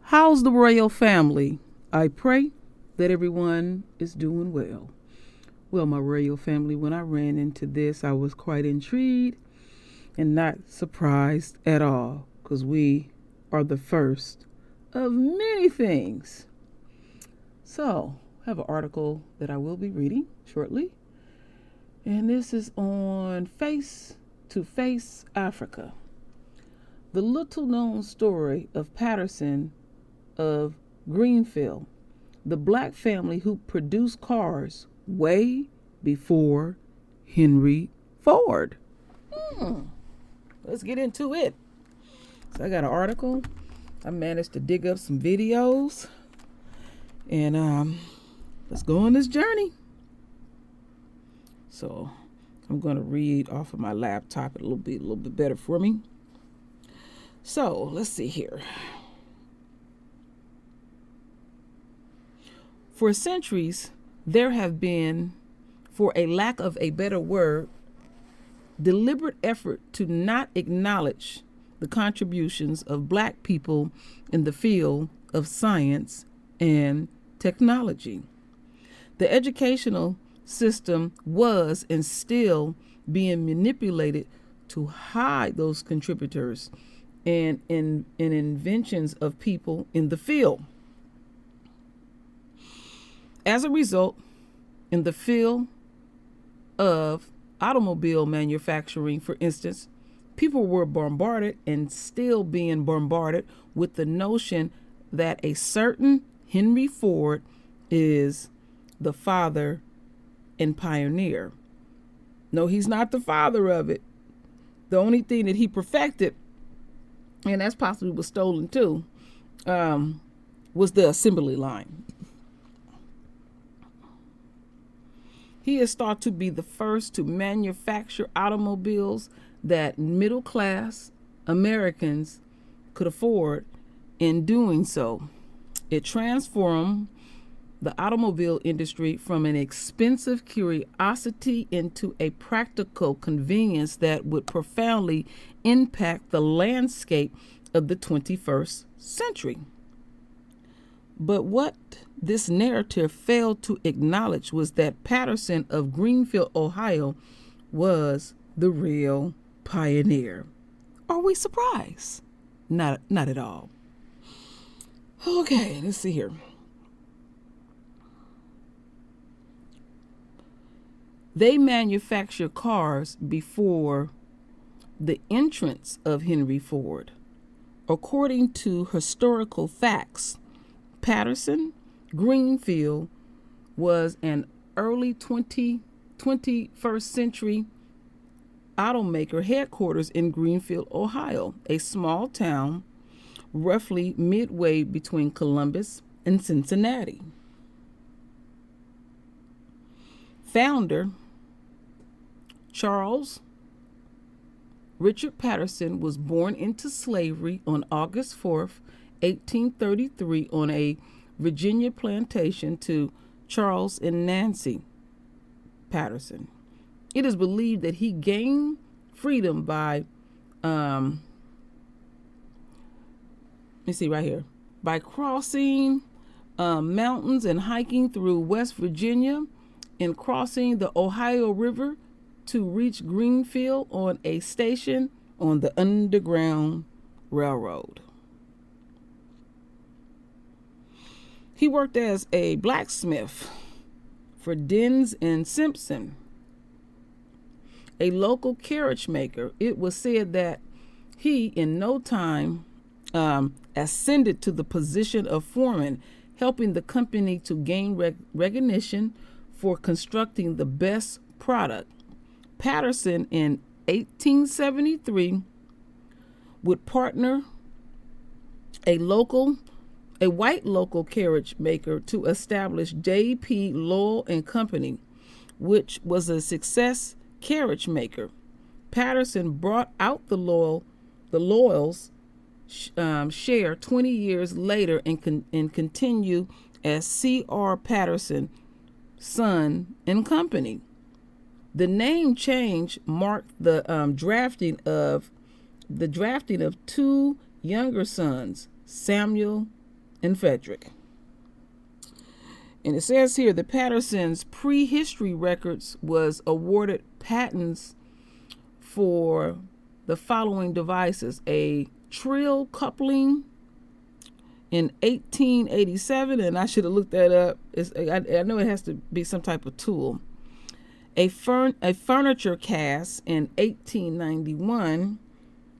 How's the royal family? I pray that everyone is doing well. Well, my royal family, when I ran into this, I was quite intrigued and not surprised at all, because we are the first of many things. So, I have an article that I will be reading shortly, and this is on Face to Face Africa. The little known story of Patterson of Greenfield, the black family who produced cars way before Henry Ford. Let's get into it. So I got an article. I managed to dig up some videos, and let's go on this journey. So I'm going to read off of my laptop. It'll be a little bit better for me. So let's see here. For centuries, there have been, for a lack of a better word, deliberate effort to not acknowledge the contributions of black people in the field of science and technology. The educational system was and still being manipulated to hide those contributors and inventions of people in the field. As a result, in the field of automobile manufacturing, for instance, people were bombarded and still being bombarded with the notion that a certain Henry Ford is the father and pioneer. No, he's not the father of it. The only thing that he perfected, and that's possibly was stolen too, was the assembly line. He is thought to be the first to manufacture automobiles that middle-class Americans could afford. In doing so, it transformed the automobile industry from an expensive curiosity into a practical convenience that would profoundly impact the landscape of the 21st century. But what this narrative failed to acknowledge was that Patterson of Greenfield, Ohio, was the real pioneer. Are we surprised? Not at all. Okay, let's see here. They manufactured cars before the entrance of Henry Ford. According to historical facts, Patterson Greenfield was an early 21st century automaker headquarters in Greenfield, Ohio, a small town roughly midway between Columbus and Cincinnati. Founder Charles Richard Patterson was born into slavery on August 4th, 1833 on a Virginia plantation to Charles and Nancy Patterson. It is believed that he gained freedom by, by crossing mountains and hiking through West Virginia and crossing the Ohio River to reach Greenfield on a station on the Underground Railroad. He worked as a blacksmith for Dens and Simpson, a local carriage maker. It was said that he, in no time, ascended to the position of foreman, helping the company to gain recognition for constructing the best product. Patterson, in 1873, would partner a white local carriage maker to establish J.P. Lowell and Company, which was a success carriage maker. Patterson brought out the Lowell's share 20 years later and continue as C.R. Patterson, Son and Company. The name change marked the drafting of two younger sons, Samuel and Frederick. And it says here the Patterson's prehistory records was awarded patents for the following devices: a trill coupling in 1887, and I should have looked that up. I know it has to be some type of tool. A furniture cast in 1891,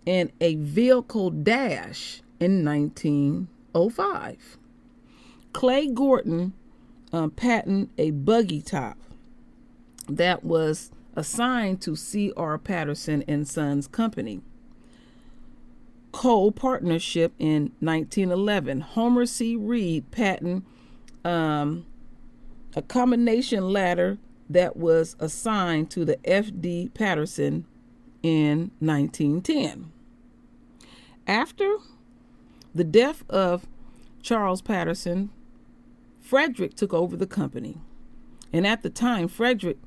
and a vehicle dash in 1905. Clay Gordon patented a buggy top that was assigned to C.R. Patterson and Sons Company. Coal Partnership in 1911. Homer C. Reed patented a combination ladder that was assigned to the F.D. Patterson in 1910. After the death of Charles Patterson, Frederick took over the company. And at the time Frederick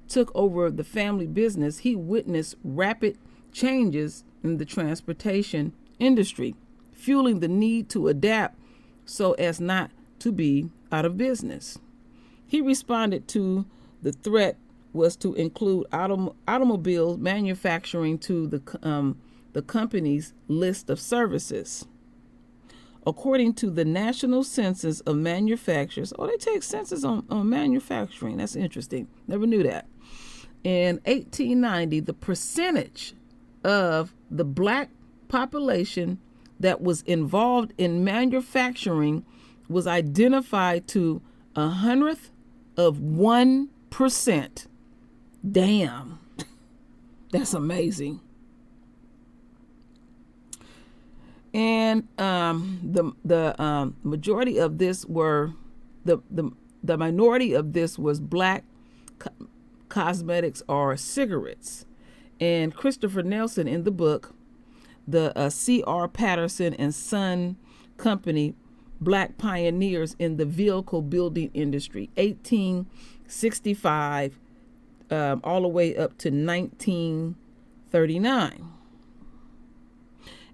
took over the family business, he witnessed rapid changes in the transportation industry, fueling the need to adapt so as not to be out of business. He responded to the threat was to include automobile manufacturing to the company's list of services. According to the National Census of Manufacturers, they take census on manufacturing. That's interesting. Never knew that. In 1890, the percentage of the black population that was involved in manufacturing was identified to 1/100%. Damn, that's amazing. And the majority of this were the minority of this was black cosmetics or cigarettes. And Christopher Nelson, in the book, the C.R. Patterson and Son Company, Black Pioneers in the Vehicle Building Industry, 1865 all the way up to 1939.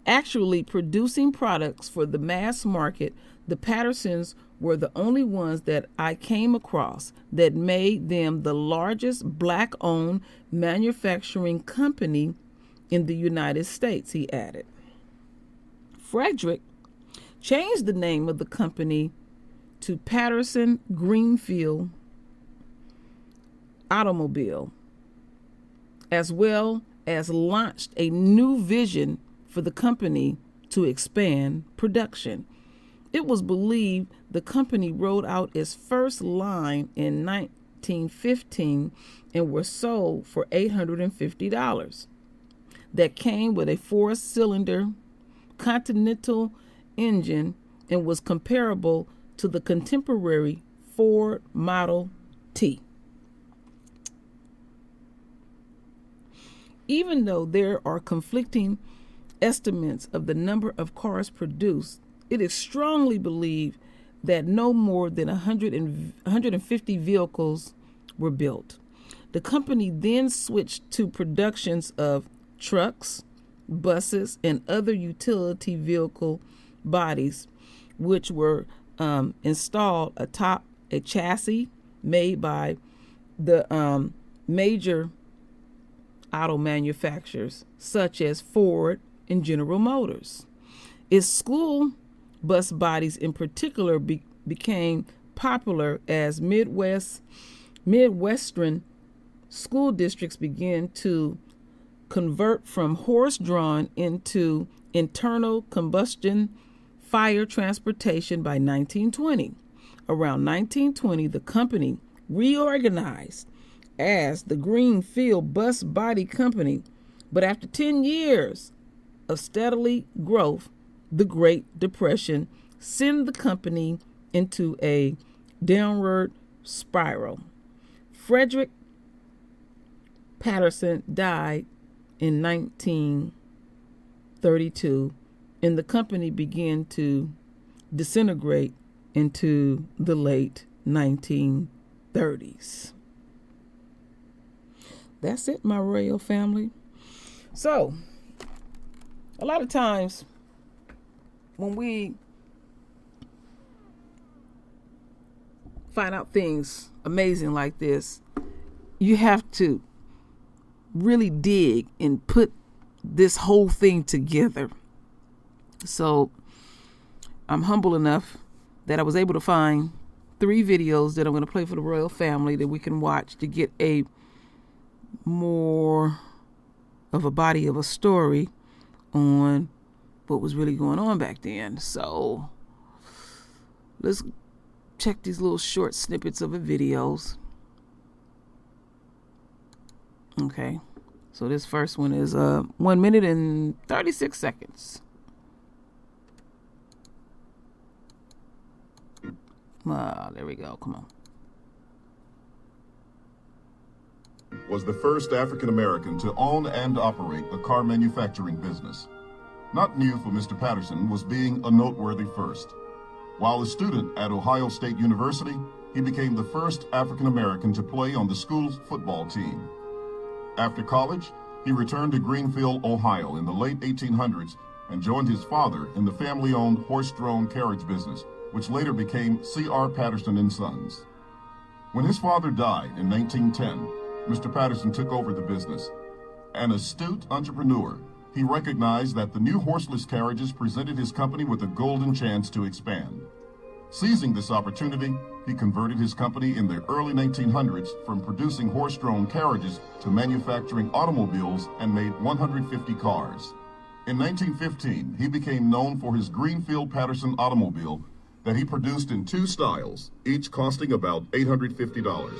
Actually producing products for the mass market, the Pattersons were the only ones that I came across that made them the largest black-owned manufacturing company in the United States, he added. Frederick changed the name of the company to Patterson Greenfield Automobile, as well as launched a new vision for the company to expand production. It was believed the company rolled out its first line in 1915 and were sold for $850. That came with a 4-cylinder Continental engine and was comparable to the contemporary Ford Model T. Even though there are conflicting estimates of the number of cars produced, it is strongly believed that no more than 150 vehicles were built. The company then switched to productions of trucks, buses, and other utility vehicle bodies, which were installed atop a chassis made by the major auto manufacturers such as Ford and General Motors. Its school bus bodies in particular became popular as Midwestern school districts began to convert from horse-drawn into internal combustion fire transportation by 1920. Around 1920, the company reorganized as the Greenfield Bus Body Company, but after 10 years of steadily growth, the Great Depression sent the company into a downward spiral. Frederick Patterson died in 1932, and the company began to disintegrate into the late 1930s. That's it, my royal family. So, a lot of times when we find out things amazing like this, you have to really dig and put this whole thing together. So I'm humble enough that I was able to find 3 videos that I'm going to play for the royal family that we can watch to get a more of a body of a story on what was really going on back then. So let's check these little short snippets of the videos. Okay, so this first one is 1 minute and 36 seconds. There we go. Come on. Was the first African American to own and operate a car manufacturing business. Not new for Mr. Patterson was being a noteworthy first. While a student at Ohio State University, he became the first African American to play on the school's football team. After college, he returned to Greenfield, Ohio in the late 1800s and joined his father in the family-owned horse-drawn carriage business, which later became C.R. Patterson & Sons. When his father died in 1910, Mr. Patterson took over the business. An astute entrepreneur, he recognized that the new horseless carriages presented his company with a golden chance to expand. Seizing this opportunity, he converted his company in the early 1900s from producing horse-drawn carriages to manufacturing automobiles and made 150 cars. In 1915, he became known for his Greenfield Patterson automobile that he produced in 2 styles, each costing about $850.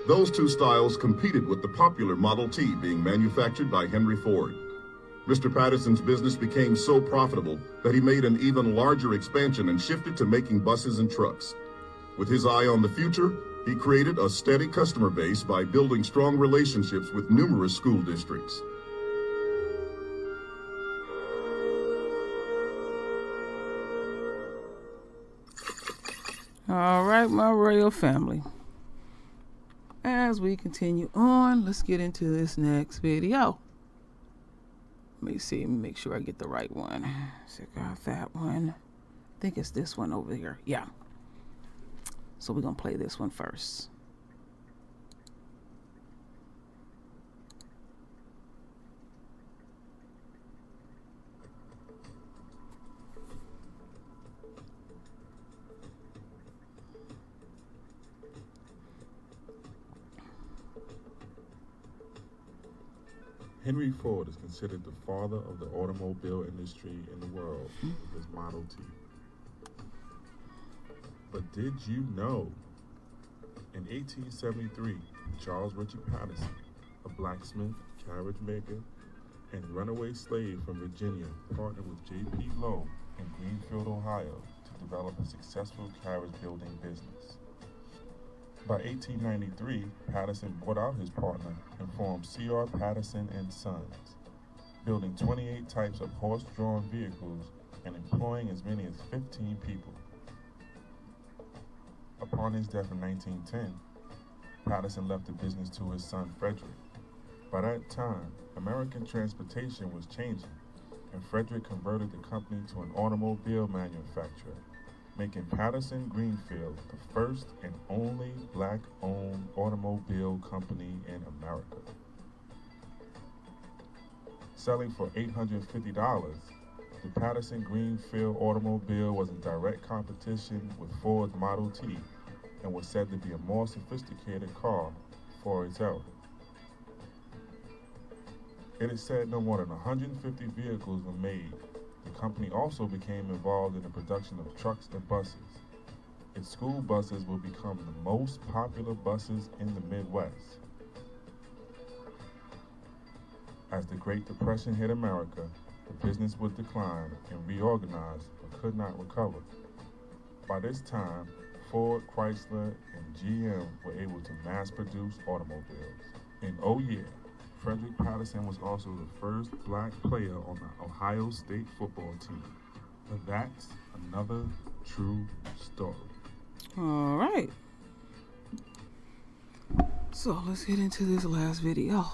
Those 2 styles competed with the popular Model T being manufactured by Henry Ford. Mr. Patterson's business became so profitable that he made an even larger expansion and shifted to making buses and trucks. With his eye on the future, he created a steady customer base by building strong relationships with numerous school districts. All right, my royal family. As we continue on, let's get into this next video. Let me see, make sure I get the right one. Check out that one. I think it's this one over here. Yeah. So we're going to play this one first. Henry Ford is considered the father of the automobile industry in the world with his Model T. But did you know, in 1873, Charles Richard Patterson, a blacksmith, carriage maker, and runaway slave from Virginia, partnered with J.P. Lowe in Greenfield, Ohio, to develop a successful carriage building business. By 1893, Patterson bought out his partner and formed C.R. Patterson & Sons, building 28 types of horse-drawn vehicles and employing as many as 15 people. Upon his death in 1910, Patterson left the business to his son Frederick. By that time, American transportation was changing, and Frederick converted the company to an automobile manufacturer, making Patterson Greenfield the first and only black-owned automobile company in America. Selling for $850, the Patterson Greenfield automobile was in direct competition with Ford's Model T and was said to be a more sophisticated car for its era. It is said no more than 150 vehicles were made. The company also became involved in the production of trucks and buses. Its school buses will become the most popular buses in the Midwest. As the Great Depression hit America, the business would decline and reorganize but could not recover. By this time, Ford, Chrysler, and GM were able to mass produce automobiles. And oh yeah, Frederick Patterson was also the first black player on the Ohio State football team. But that's another true story. All right. So let's get into this last video.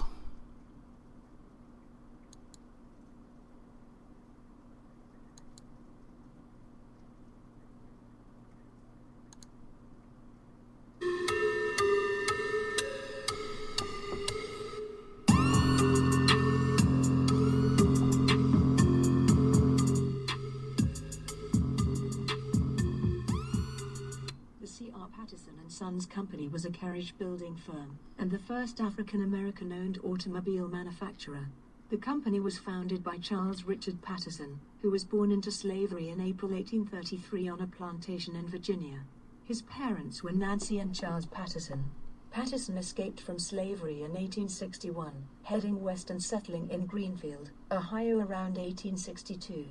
Patterson and Sons Company was a carriage building firm and the first African-American-owned automobile manufacturer. The company was founded by Charles Richard Patterson, who was born into slavery in April 1833 on a plantation in Virginia. His parents were Nancy and Charles Patterson. Patterson escaped from slavery in 1861, heading west and settling in Greenfield, Ohio around 1862.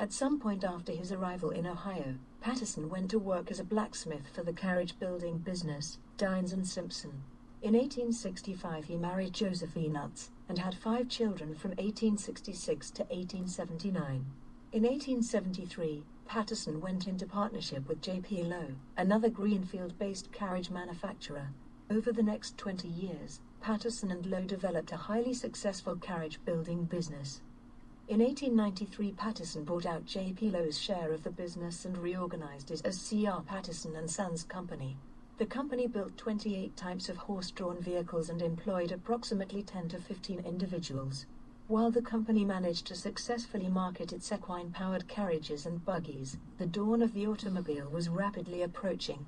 At some point after his arrival in Ohio, Patterson went to work as a blacksmith for the carriage building business, Dines and Simpson. In 1865 he married Josephine Utz and had 5 children from 1866 to 1879. In 1873, Patterson went into partnership with J.P. Lowe, another Greenfield-based carriage manufacturer. Over the next 20 years, Patterson and Lowe developed a highly successful carriage building business. In 1893, Patterson bought out J.P. Lowe's share of the business and reorganized it as C.R. Patterson and Sons Company. The company built 28 types of horse-drawn vehicles and employed approximately 10 to 15 individuals. While the company managed to successfully market its equine-powered carriages and buggies, the dawn of the automobile was rapidly approaching.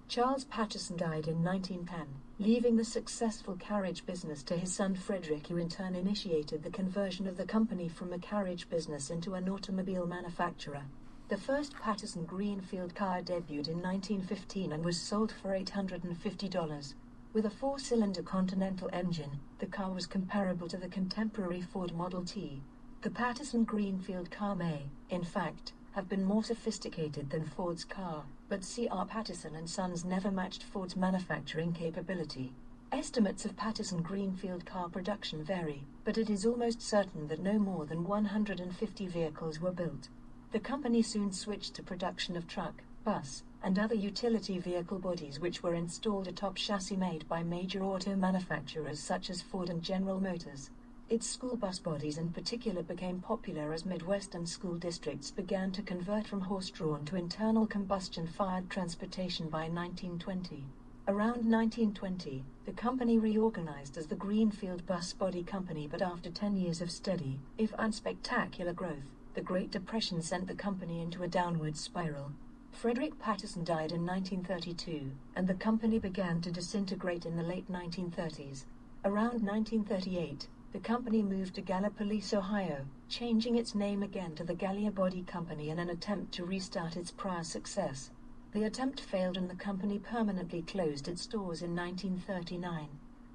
Charles Patterson died in 1910, leaving the successful carriage business to his son Frederick, who in turn initiated the conversion of the company from a carriage business into an automobile manufacturer. The first Patterson Greenfield car debuted in 1915 and was sold for $850. With a 4-cylinder Continental engine, the car was comparable to the contemporary Ford Model T. The Patterson Greenfield car may, in fact, have been more sophisticated than Ford's car, but C.R. Patterson and Sons never matched Ford's manufacturing capability. Estimates of Patterson Greenfield car production vary, but it is almost certain that no more than 150 vehicles were built. The company soon switched to production of truck, bus, and other utility vehicle bodies, which were installed atop chassis made by major auto manufacturers such as Ford and General Motors. Its school bus bodies in particular became popular as Midwestern school districts began to convert from horse-drawn to internal combustion-fired transportation by 1920. Around 1920, the company reorganized as the Greenfield Bus Body Company, but after 10 years of steady, if unspectacular growth, the Great Depression sent the company into a downward spiral. Frederick Patterson died in 1932, and the company began to disintegrate in the late 1930s. Around 1938, the company moved to Gallipolis, Ohio, changing its name again to the Gallia Body Company in an attempt to restart its prior success. The attempt failed and the company permanently closed its stores in 1939.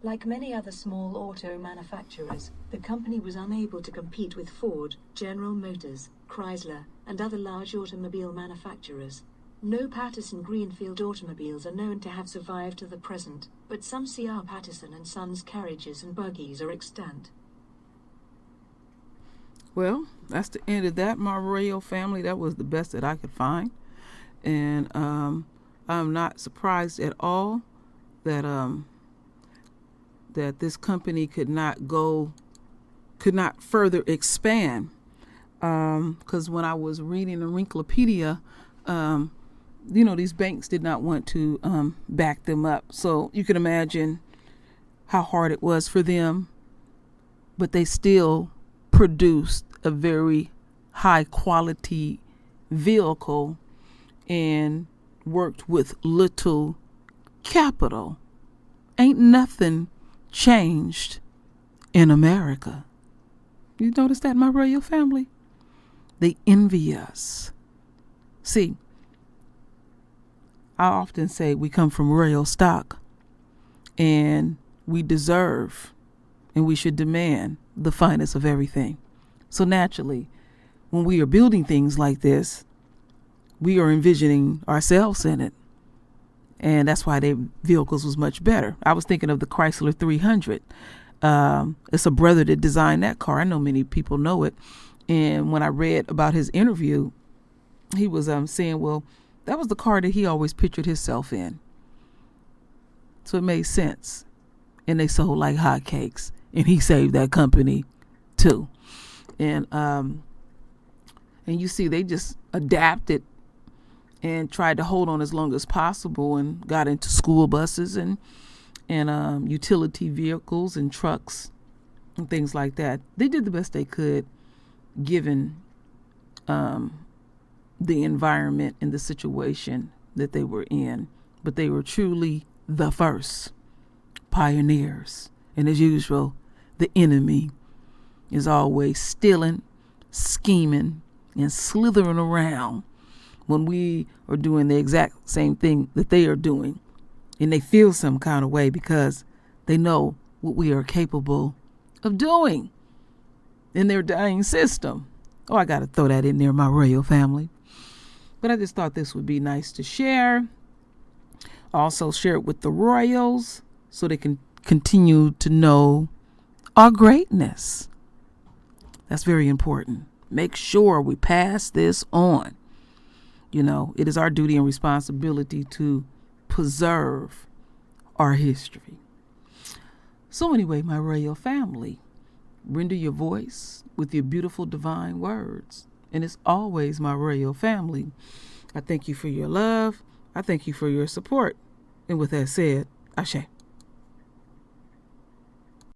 Like many other small auto manufacturers, the company was unable to compete with Ford, General Motors, Chrysler, and other large automobile manufacturers. No Patterson Greenfield automobiles are known to have survived to the present, but some C.R. Patterson and Sons carriages and buggies are extant. Well, that's the end of that, my royal family. That was the best that I could find. And I'm not surprised at all that that this company could not further expand. Because when I was reading the Wrinklepedia, these banks did not want to back them up. So you can imagine how hard it was for them. But they still produced a very high quality vehicle and worked with little capital. Ain't nothing changed in America. You notice that, my royal family? They envy us. See, I often say we come from royal stock, and we deserve and we should demand the finest of everything. So naturally, when we are building things like this, we are envisioning ourselves in it. And that's why their vehicles was much better. I was thinking of the Chrysler 300. It's a brother that designed that car. I know many people know it. And when I read about his interview, he was saying, well, that was the car that he always pictured himself in. So it made sense. And they sold like hotcakes. And he saved that company too. And you see, they just adapted and tried to hold on as long as possible and got into school buses and utility vehicles and trucks and things like that. They did the best they could given the environment and the situation that they were in. but they were truly the first pioneers. And as usual, the enemy is always stealing, scheming, and slithering around when we are doing the exact same thing that they are doing. And they feel some kind of way because they know what we are capable of doing in their dying system. Oh, I got to throw that in there, my royal family. But I just thought this would be nice to share. Also share it with the royals so they can continue to know our greatness. That's very important. Make sure we pass this on. You know, it is our duty and responsibility to preserve our history. So anyway, my royal family, render your voice with your beautiful divine words. And it's always my royal family. I thank you for your love. I thank you for your support. And with that said, Ashe.